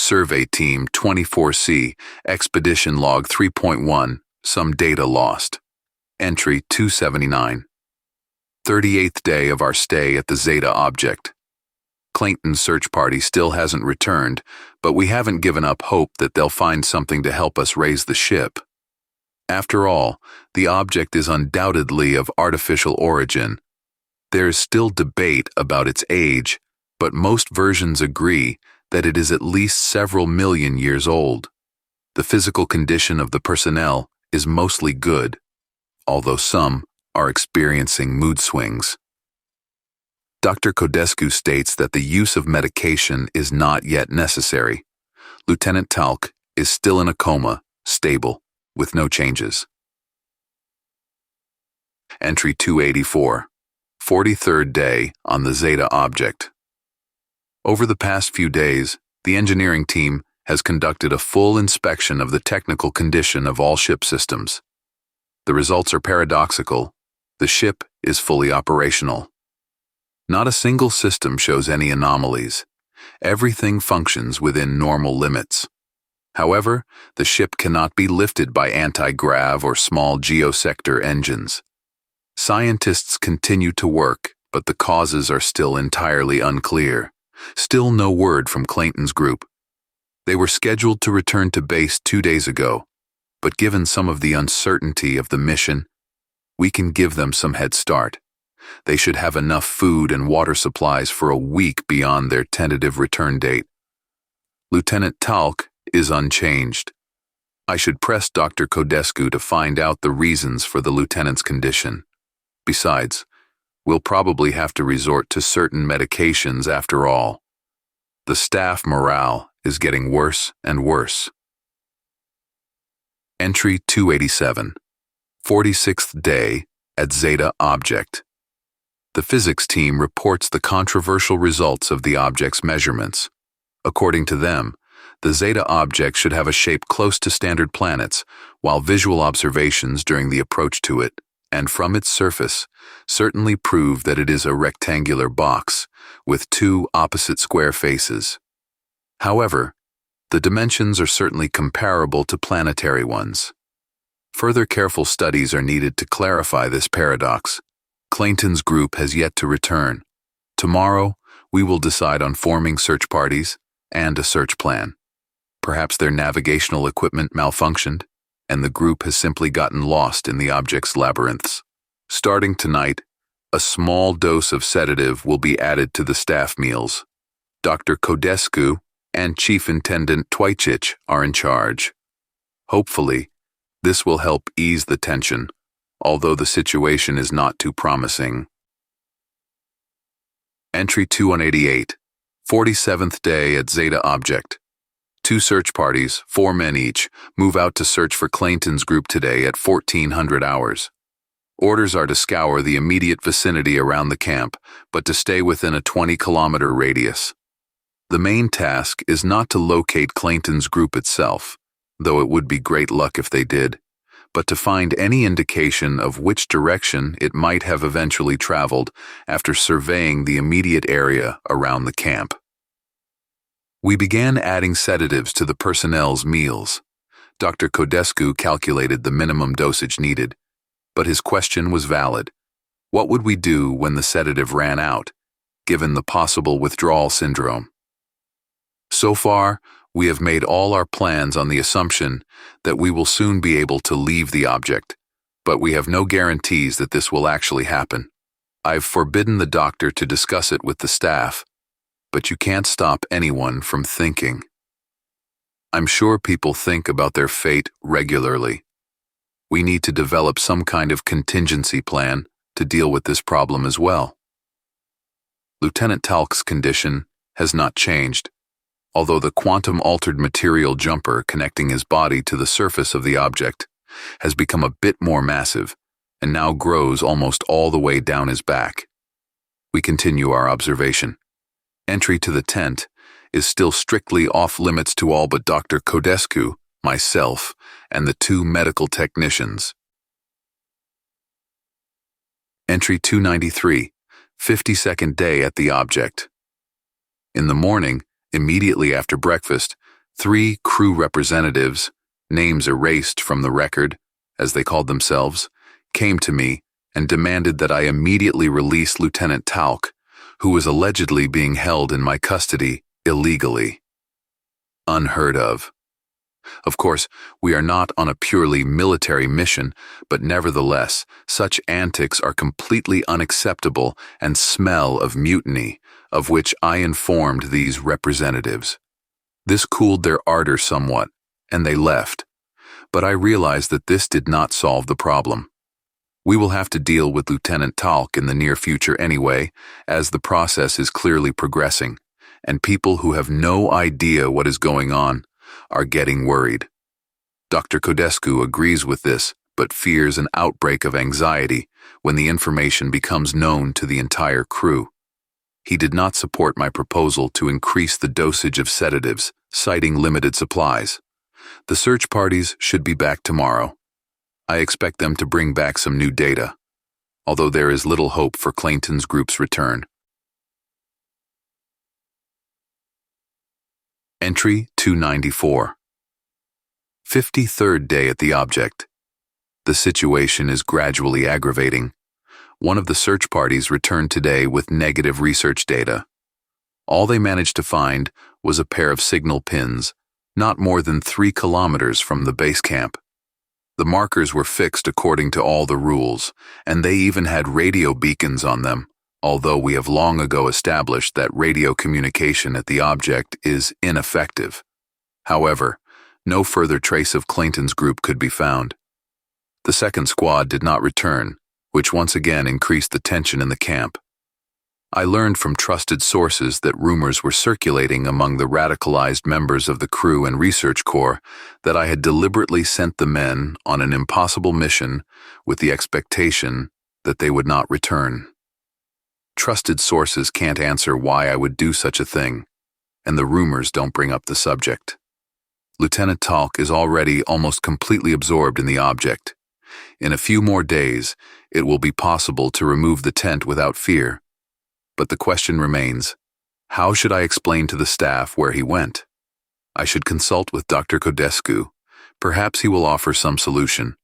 Survey Team 24C, Expedition Log 3.1, Some Data Lost. Entry 279. 38th day of our stay at the Zeta object. Clayton's search party still hasn't returned, but we haven't given up hope that they'll find something to help us raise the ship. After all, the object is undoubtedly of artificial origin. There is still debate about its age, but most versions agree that it is at least several million years old. The physical condition of the personnel is mostly good, although some are experiencing mood swings. Dr. Codescu states that the use of medication is not yet necessary. Lieutenant Talc is still in a coma, stable, with no changes. Entry 284. 43rd day on the Zeta object. Over the past few days, the engineering team has conducted a full inspection of the technical condition of all ship systems. The results are paradoxical. The ship is fully operational. Not a single system shows any anomalies. Everything functions within normal limits. However, the ship cannot be lifted by anti-grav or small geosector engines. Scientists continue to work, but the causes are still entirely unclear. Still no word from Clayton's group. They were scheduled to return to base 2 days ago, but given some of the uncertainty of the mission, we can give them some head start. They should have enough food and water supplies for a week beyond their tentative return date. Lieutenant Talc is unchanged. I should press Dr. Codescu to find out the reasons for the lieutenant's condition. Besides, we'll probably have to resort to certain medications after all. The staff morale is getting worse and worse. Entry 287. 46th day at Zeta object. The physics team reports the controversial results of the object's measurements. According to them, the Zeta object should have a shape close to standard planets, while visual observations during the approach to it, and from its surface, certainly prove that it is a rectangular box with two opposite square faces. However, the dimensions are certainly comparable to planetary ones. Further careful studies are needed to clarify this paradox. Clayton's group has yet to return. Tomorrow, we will decide on forming search parties and a search plan. Perhaps their navigational equipment malfunctioned, and the group has simply gotten lost in the object's labyrinths. Starting tonight, a small dose of sedative will be added to the staff meals. Dr. Codescu and Chief Intendant Twajcic are in charge. Hopefully, this will help ease the tension, although the situation is not too promising. Entry 2188. 47th day at Zeta object. 2 search parties, 4 men each, move out to search for Clayton's group today at 1400 hours. Orders are to scour the immediate vicinity around the camp, but to stay within a 20-kilometer radius. The main task is not to locate Clayton's group itself, though it would be great luck if they did, but to find any indication of which direction it might have eventually traveled after surveying the immediate area around the camp. We began adding sedatives to the personnel's meals. Dr. Codescu calculated the minimum dosage needed, but his question was valid. What would we do when the sedative ran out, given the possible withdrawal syndrome? So far, we have made all our plans on the assumption that we will soon be able to leave the object, but we have no guarantees that this will actually happen. I've forbidden the doctor to discuss it with the staff, but you can't stop anyone from thinking. I'm sure people think about their fate regularly. We need to develop some kind of contingency plan to deal with this problem as well. Lieutenant Talc's condition has not changed, although the quantum-altered material jumper connecting his body to the surface of the object has become a bit more massive and now grows almost all the way down his back. We continue our observation. Entry to the tent is still strictly off-limits to all but Dr. Codescu, myself, and the 2 medical technicians. Entry 293, 52nd day at the object. In the morning, immediately after breakfast, 3 crew representatives, names erased from the record, as they called themselves, came to me and demanded that I immediately release Lieutenant Talc, who was allegedly being held in my custody illegally. Unheard of. Of course, we are not on a purely military mission, but nevertheless, such antics are completely unacceptable and smell of mutiny, of which I informed these representatives. This cooled their ardor somewhat, and they left. But I realized that this did not solve the problem. We will have to deal with Lieutenant Talc in the near future anyway, as the process is clearly progressing, and people who have no idea what is going on are getting worried. Dr. Codescu agrees with this, but fears an outbreak of anxiety when the information becomes known to the entire crew. He did not support my proposal to increase the dosage of sedatives, citing limited supplies. The search parties should be back tomorrow. I expect them to bring back some new data, although there is little hope for Clayton's group's return. Entry 294. 53rd day at the object. The situation is gradually aggravating. One of the search parties returned today with negative research data. All they managed to find was a pair of signal pins, not more than 3 kilometers from the base camp. The markers were fixed according to all the rules, and they even had radio beacons on them, although we have long ago established that radio communication at the object is ineffective. However, no further trace of Clayton's group could be found. The second squad did not return, which once again increased the tension in the camp. I learned from trusted sources that rumors were circulating among the radicalized members of the crew and research corps that I had deliberately sent the men on an impossible mission with the expectation that they would not return. Trusted sources can't answer why I would do such a thing, and the rumors don't bring up the subject. Lieutenant Talc is already almost completely absorbed in the object. In a few more days, it will be possible to remove the tent without fear. But the question remains, how should I explain to the staff where he went? I should consult with Dr. Codescu. Perhaps he will offer some solution.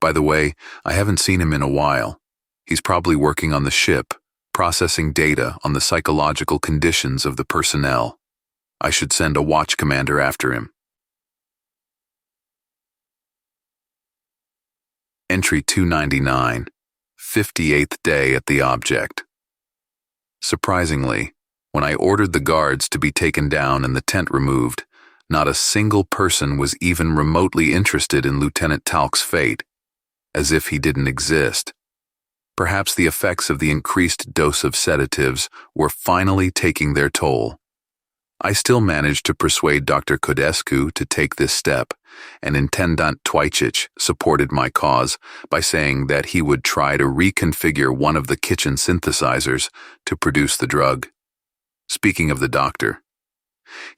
By the way, I haven't seen him in a while. He's probably working on the ship, processing data on the psychological conditions of the personnel. I should send a watch commander after him. Entry 299, 58th day at the object. Surprisingly, when I ordered the guards to be taken down and the tent removed, not a single person was even remotely interested in Lieutenant Talc's fate, as if he didn't exist. Perhaps the effects of the increased dose of sedatives were finally taking their toll. I still managed to persuade Dr. Codescu to take this step, and Intendant Twychich supported my cause by saying that he would try to reconfigure one of the kitchen synthesizers to produce the drug. Speaking of the doctor,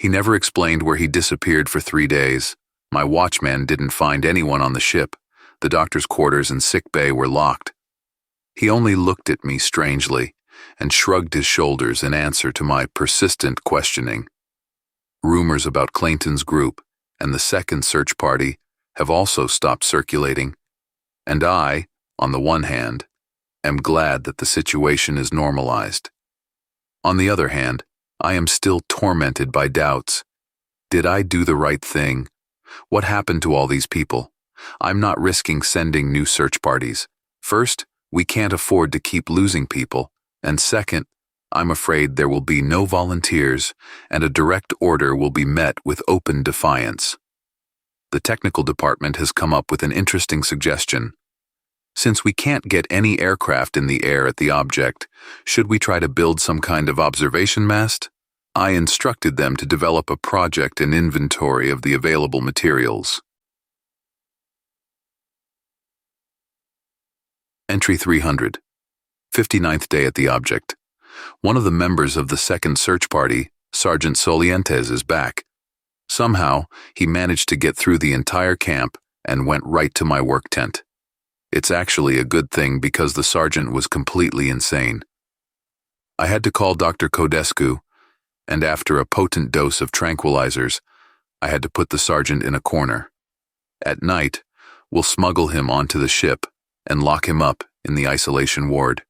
he never explained where he disappeared for 3 days. My watchman didn't find anyone on the ship. The doctor's quarters and sick bay were locked. He only looked at me strangely and shrugged his shoulders in answer to my persistent questioning. Rumors about Clayton's group and the second search party have also stopped circulating, and I, on the one hand, am glad that the situation is normalized. On the other hand, I am still tormented by doubts. Did I do the right thing? What happened to all these people? I'm not risking sending new search parties. First, we can't afford to keep losing people, and second, I'm afraid there will be no volunteers, and a direct order will be met with open defiance. The technical department has come up with an interesting suggestion. Since we can't get any aircraft in the air at the object, should we try to build some kind of observation mast? I instructed them to develop a project and inventory of the available materials. Entry 300. 59th day at the object. One of the members of the second search party, Sergeant Solientes, is back. Somehow, he managed to get through the entire camp and went right to my work tent. It's actually a good thing because the sergeant was completely insane. I had to call Dr. Codescu, and after a potent dose of tranquilizers, I had to put the sergeant in a corner. At night, we'll smuggle him onto the ship and lock him up in the isolation ward.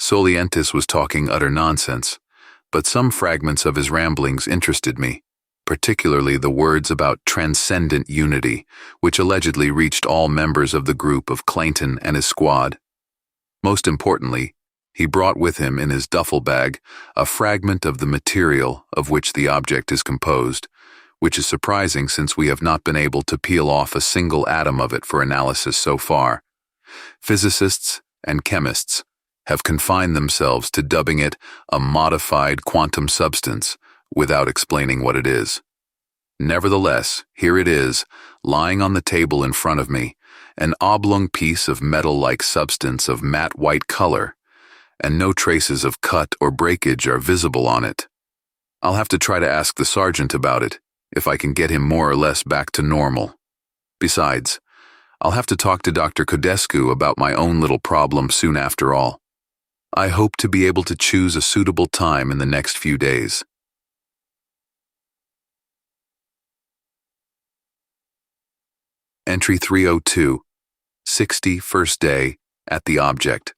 Solientis was talking utter nonsense, but some fragments of his ramblings interested me, particularly the words about transcendent unity, which allegedly reached all members of the group of Clayton and his squad. Most importantly, he brought with him in his duffel bag a fragment of the material of which the object is composed, which is surprising since we have not been able to peel off a single atom of it for analysis so far. Physicists and chemists have confined themselves to dubbing it a modified quantum substance without explaining what it is. Nevertheless, here it is, lying on the table in front of me, an oblong piece of metal-like substance of matte white color, and no traces of cut or breakage are visible on it. I'll have to try to ask the sergeant about it, if I can get him more or less back to normal. Besides, I'll have to talk to Dr. Codescu about my own little problem soon after all. I hope to be able to choose a suitable time in the next few days. Entry 302, 61st day at the object.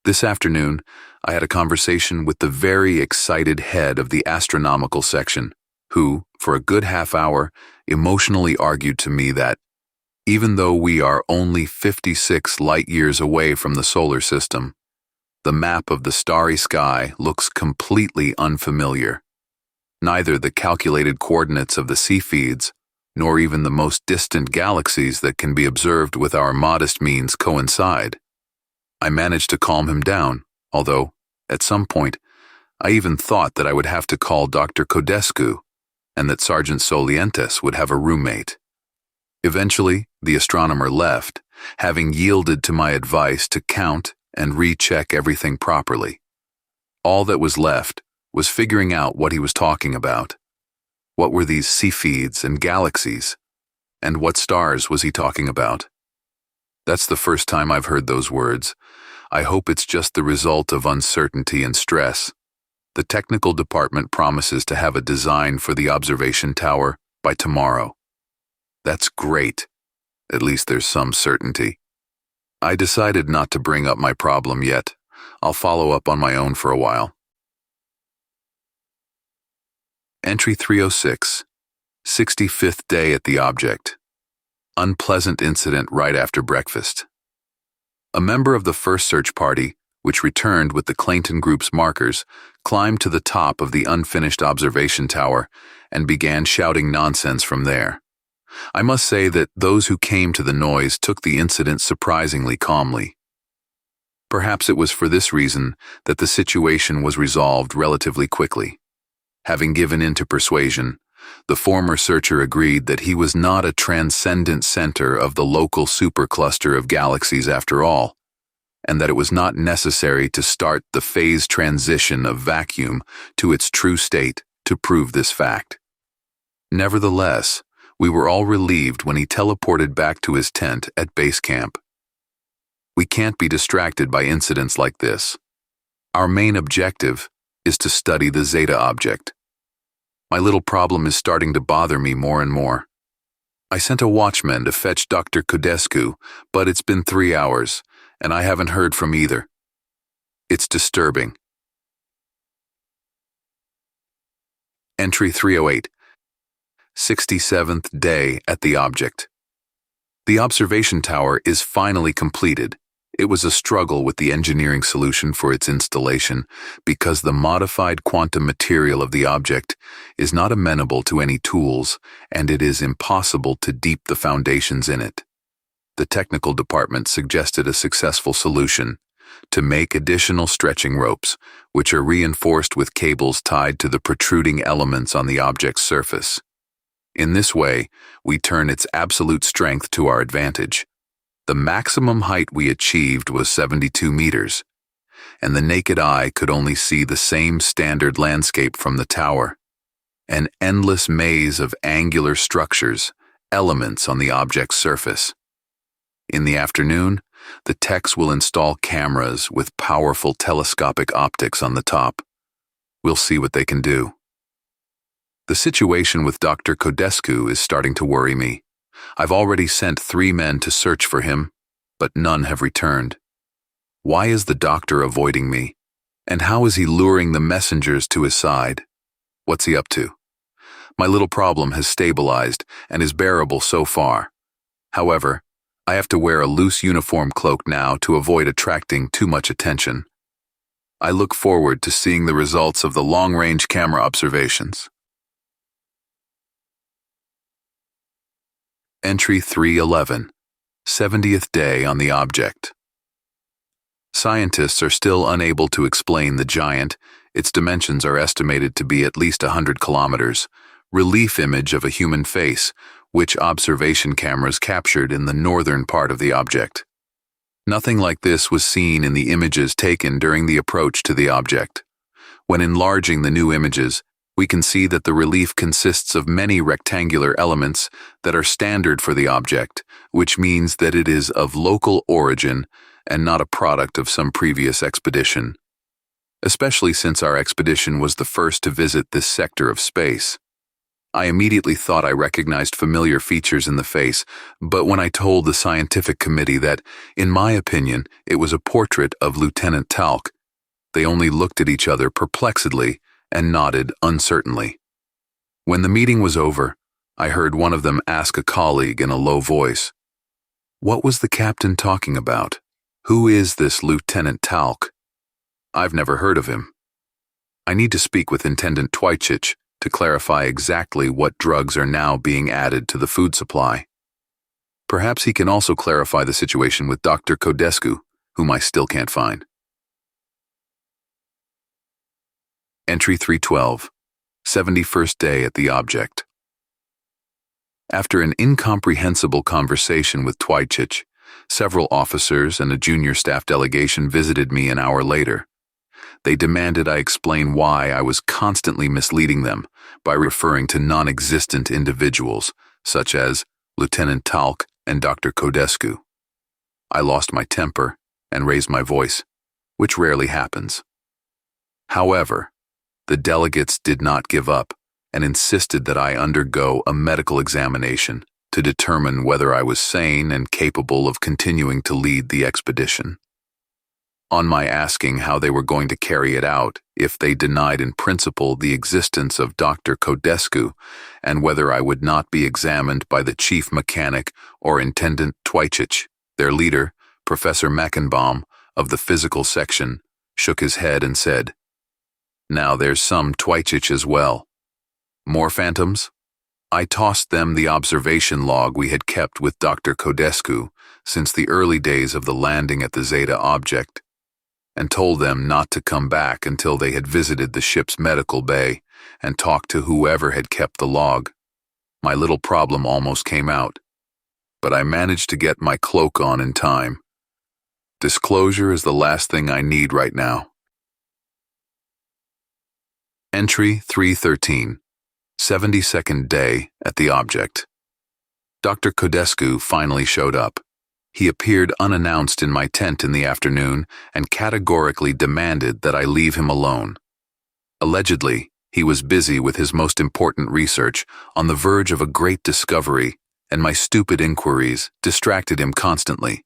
This afternoon, I had a conversation with the very excited head of the astronomical section, who, for a good half hour, emotionally argued to me that, even though we are only 56 light-years away from the solar system, the map of the starry sky looks completely unfamiliar. Neither the calculated coordinates of the Cepheids, nor even the most distant galaxies that can be observed with our modest means coincide. I managed to calm him down, although, at some point, I even thought that I would have to call Dr. Codescu and that Sergeant Solientis would have a roommate. Eventually, the astronomer left, having yielded to my advice to count and recheck everything properly. All that was left was figuring out what he was talking about. What were these Cepheids and galaxies? And what stars was he talking about? That's the first time I've heard those words. I hope it's just the result of uncertainty and stress. The technical department promises to have a design for the observation tower by tomorrow. That's great. At least there's some certainty. I decided not to bring up my problem yet. I'll follow up on my own for a while. Entry 306, 65th day at the object. Unpleasant incident right after breakfast. A member of the first search party, which returned with the Clayton group's markers, climbed to the top of the unfinished observation tower and began shouting nonsense from there. I must say that those who came to the noise took the incident surprisingly calmly. Perhaps it was for this reason that the situation was resolved relatively quickly. Having given in to persuasion, the former searcher agreed that he was not a transcendent center of the local supercluster of galaxies after all, and that it was not necessary to start the phase transition of vacuum to its true state to prove this fact. Nevertheless, we were all relieved when he teleported back to his tent at base camp. We can't be distracted by incidents like this. Our main objective is to study the Zeta object. My little problem is starting to bother me more and more. I sent a watchman to fetch Dr. Codescu, but it's been 3 hours, and I haven't heard from either. It's disturbing. Entry 308, 67th day at the object. The observation tower is finally completed. It was a struggle with the engineering solution for its installation because the modified quantum material of the object is not amenable to any tools, and it is impossible to deep the foundations in it. The technical department suggested a successful solution: to make additional stretching ropes, which are reinforced with cables tied to the protruding elements on the object's surface. In this way, we turn its absolute strength to our advantage. The maximum height we achieved was 72 meters, and the naked eye could only see the same standard landscape from the tower: an endless maze of angular structures, elements on the object's surface. In the afternoon, the techs will install cameras with powerful telescopic optics on the top. We'll see what they can do. The situation with Dr. Codescu is starting to worry me. I've already sent 3 men to search for him, but none have returned. Why is the doctor avoiding me? And how is he luring the messengers to his side? What's he up to? My little problem has stabilized and is bearable so far. However, I have to wear a loose uniform cloak now to avoid attracting too much attention. I look forward to seeing the results of the long-range camera observations. Entry 311, 70th day on the object. Scientists are still unable to explain the giant, its dimensions are estimated to be at least 100 kilometers, relief image of a human face, which observation cameras captured in the northern part of the object. Nothing like this was seen in the images taken during the approach to the object. When enlarging the new images, we can see that the relief consists of many rectangular elements that are standard for the object, which means that it is of local origin and not a product of some previous expedition, especially since our expedition was the first to visit this sector of space. I immediately thought I recognized familiar features in the face, but when I told the scientific committee that, in my opinion, it was a portrait of Lieutenant Talc, they only looked at each other perplexedly and nodded uncertainly. When the meeting was over, I heard one of them ask a colleague in a low voice, "What was the captain talking about? Who is this Lieutenant Talc? I've never heard of him. I need to speak with Intendant Twychich to clarify exactly what drugs are now being added to the food supply. Perhaps he can also clarify the situation with Dr. Codescu, whom I still can't find." Entry 312, 71st day at the object. After an incomprehensible conversation with Twychich, several officers and a junior staff delegation visited me an hour later. They demanded I explain why I was constantly misleading them by referring to non-existent individuals, such as Lieutenant Talc and Dr. Codescu. I lost my temper and raised my voice, which rarely happens. However, the delegates did not give up and insisted that I undergo a medical examination to determine whether I was sane and capable of continuing to lead the expedition. On my asking how they were going to carry it out if they denied in principle the existence of Dr. Codescu and whether I would not be examined by the chief mechanic or Intendant Twychich, their leader, Professor Mackenbaum, of the physical section, shook his head and said, "Now there's some Twychich as well. More phantoms?" I tossed them the observation log we had kept with Dr. Codescu since the early days of the landing at the Zeta object, and told them not to come back until they had visited the ship's medical bay and talked to whoever had kept the log. My little problem almost came out, but I managed to get my cloak on in time. Disclosure is the last thing I need right now. Entry 313, 72nd day at the object. Dr. Codescu finally showed up. He appeared unannounced in my tent in the afternoon and categorically demanded that I leave him alone. Allegedly, he was busy with his most important research, on the verge of a great discovery, and my stupid inquiries distracted him constantly.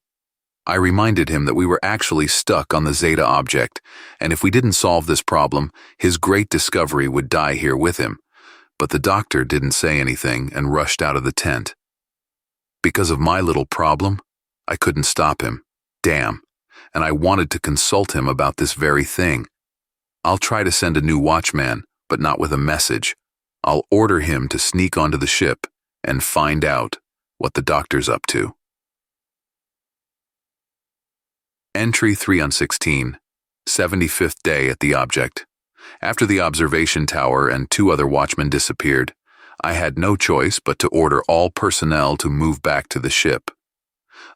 I reminded him that we were actually stuck on the Zeta object, and if we didn't solve this problem, his great discovery would die here with him. But the doctor didn't say anything and rushed out of the tent. Because of my little problem, I couldn't stop him. Damn. And I wanted to consult him about this very thing. I'll try to send a new watchman, but not with a message. I'll order him to sneak onto the ship and find out what the doctor's up to. Entry 316, 75th day at the object. After the observation tower and 2 other watchmen disappeared, I had no choice but to order all personnel to move back to the ship.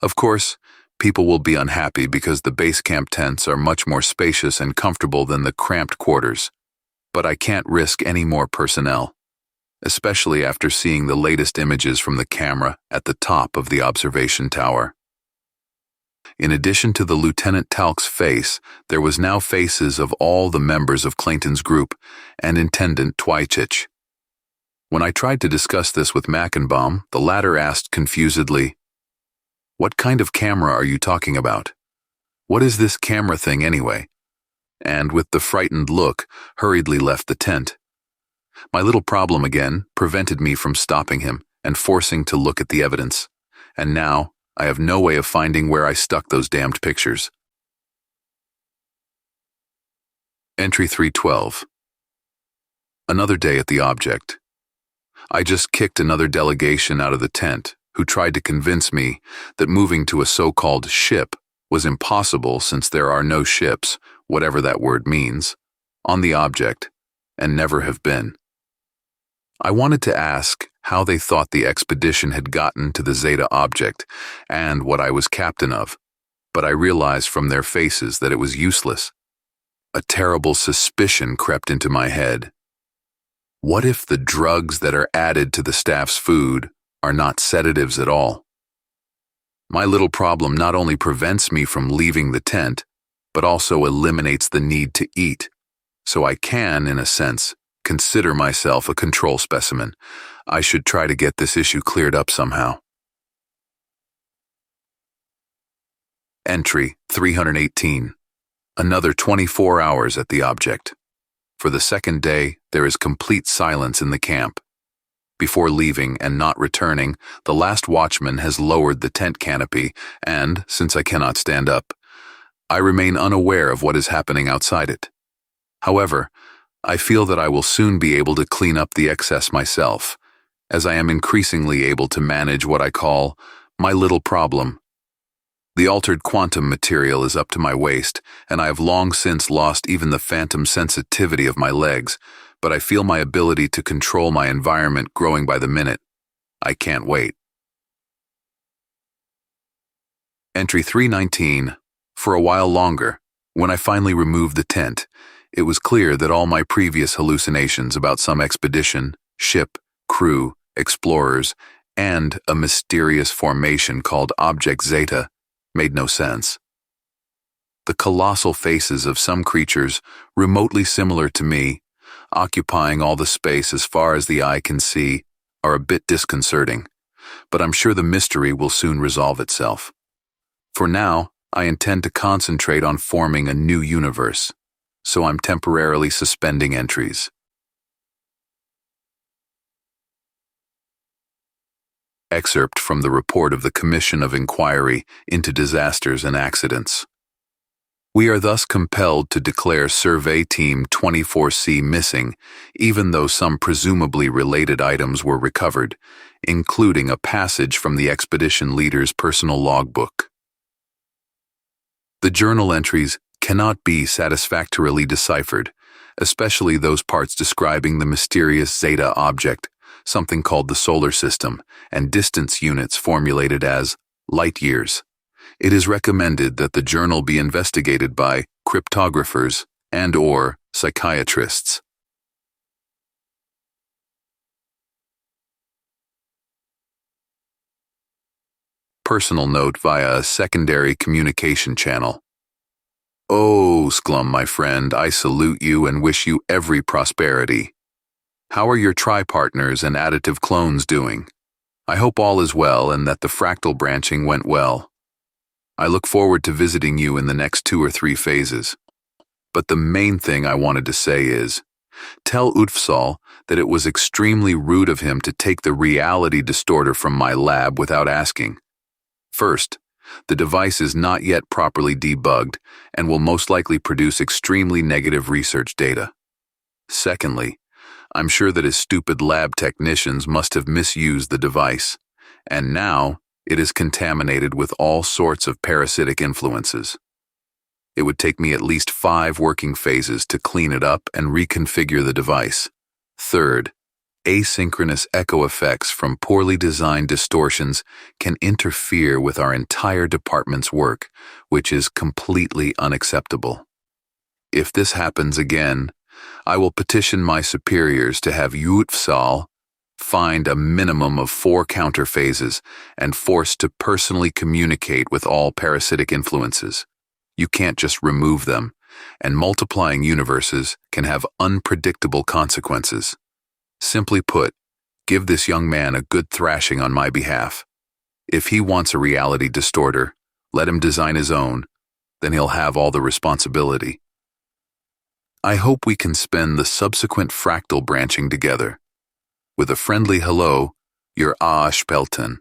Of course, people will be unhappy because the base camp tents are much more spacious and comfortable than the cramped quarters, but I can't risk any more personnel, especially after seeing the latest images from the camera at the top of the observation tower. In addition to the Lieutenant Talc's face, there was now faces of all the members of Clayton's group and Intendant Twychich. When I tried to discuss this with Mackenbaum, the latter asked confusedly, "What kind of camera are you talking about? What is this camera thing anyway?" And with the frightened look, hurriedly left the tent. My little problem again prevented me from stopping him and forcing to look at the evidence. And now, I have no way of finding where I stuck those damned pictures. Entry 312. Another day at the object. I just kicked another delegation out of the tent who tried to convince me that moving to a so-called ship was impossible since there are no ships, whatever that word means, on the object, and never have been. I wanted to ask how they thought the expedition had gotten to the Zeta object and what I was captain of, but I realized from their faces that it was useless. A terrible suspicion crept into my head. What if the drugs that are added to the staff's food are not sedatives at all? My little problem not only prevents me from leaving the tent, but also eliminates the need to eat, so I can, in a sense, consider myself a control specimen. I should try to get this issue cleared up somehow. Entry 318. Another 24 hours at the object. For the second day, there is complete silence in the camp. Before leaving and not returning, the last watchman has lowered the tent canopy, and, since I cannot stand up, I remain unaware of what is happening outside it. However, I feel that I will soon be able to clean up the excess myself, as I am increasingly able to manage what I call my little problem. The altered quantum material is up to my waist, and I have long since lost even the phantom sensitivity of my legs, but I feel my ability to control my environment growing by the minute. I can't wait. Entry 319. For a while longer, when I finally removed the tent, it was clear that all my previous hallucinations about some expedition, ship, crew, explorers, and a mysterious formation called Object Zeta made no sense. The colossal faces of some creatures, remotely similar to me, occupying all the space as far as the eye can see, are a bit disconcerting, but I'm sure the mystery will soon resolve itself. For now, I intend to concentrate on forming a new universe, so I'm temporarily suspending entries. Excerpt from the report of the Commission of Inquiry into Disasters and Accidents. We are thus compelled to declare Survey Team 24C missing, even though some presumably related items were recovered, including a passage from the expedition leader's personal logbook. The journal entries cannot be satisfactorily deciphered, especially those parts describing the mysterious Zeta object, something called the solar system, and distance units formulated as light years. It is recommended that the journal be investigated by cryptographers and/or psychiatrists. Personal note via a secondary communication channel. Oh, Sklum, my friend, I salute you and wish you every prosperity. How are your tri-partners and additive clones doing? I hope all is well and that the fractal branching went well. I look forward to visiting you in the next 2 or 3 phases. But the main thing I wanted to say is, tell Utfsal that it was extremely rude of him to take the reality distorter from my lab without asking. First, the device is not yet properly debugged and will most likely produce extremely negative research data. Secondly, I'm sure that his stupid lab technicians must have misused the device, and now it is contaminated with all sorts of parasitic influences. It would take me at least 5 working phases to clean it up and reconfigure the device. Third, asynchronous echo effects from poorly designed distortions can interfere with our entire department's work, which is completely unacceptable. If this happens again, I will petition my superiors to have Utfsal find a minimum of 4 counterphases and forced to personally communicate with all parasitic influences. You can't just remove them, and multiplying universes can have unpredictable consequences. Simply put, Give this young man a good thrashing on my behalf. If he wants a reality distorter, let him design his own, then he'll have all the responsibility. I hope we can spend the subsequent fractal branching together. With a friendly hello, your Spelten.